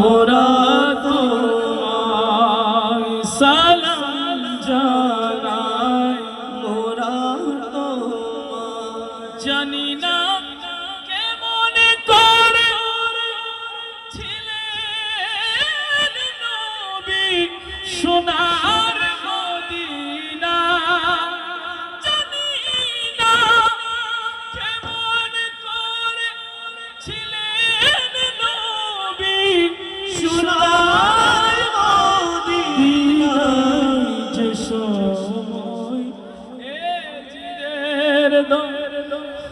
মোরা তোমায় সালাম জানাই, মোরা তোমায়। জানি না কেমন করে ছিলেন নবী সোনার মদিনা, জানি না কেমন করে ছিলেন নবী সোনার মদিনা। যে সময় এজিদের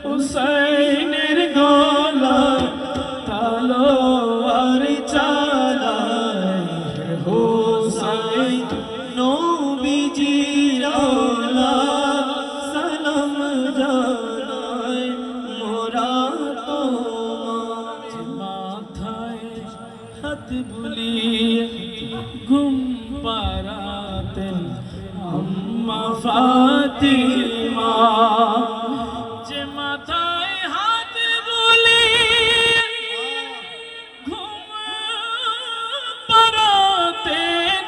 হুসাইনের গলায় তলোয়ার চালায়, হুসাইন নবীজির আওলাদ সালাম জানাই, মোরা তোমায়। মাথায় হাত বুলিয়ে ঘুম পাড়াতেন আম্মা ফাতিমা, যে মাথায় হাত বুলিয়ে ঘুম পাড়াতেন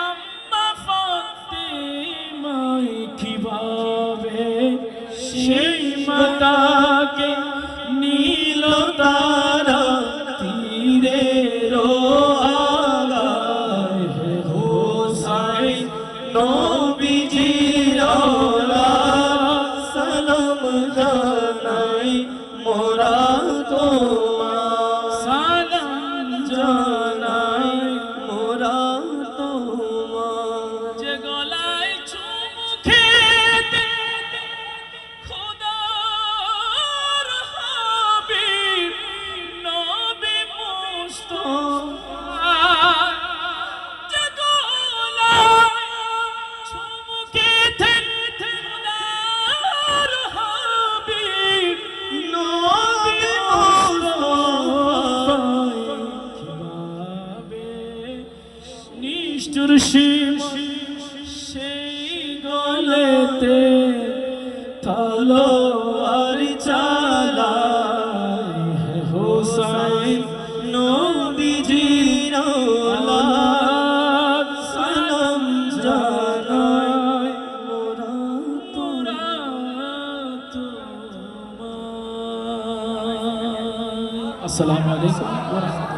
আম্মা ফাতিমা, কিভাবে সেই মাতাকে নীল তারা তীরের আগায়, হোসাইন নবীজির আওলাদ সালাম জানাই, মোরা তোমায় সালাম জানাই, মোরা তোমায়। যে গলায় চুমু খেতে খোদার হাবিব নবী মুস্তাফা, যে গলায় চুমু খেতে খোদার হাবিব নবী মুস্তাফা, কিভাবে নিষ্ঠুর সেই গলেতে তলোয়ার চালায়, হোসাইন নবীজির আওলাদ সালাম জানাই, মোরা তোমায়। আসসালামু আলাইকুম ওয়া রাহমাতুল্লাহ।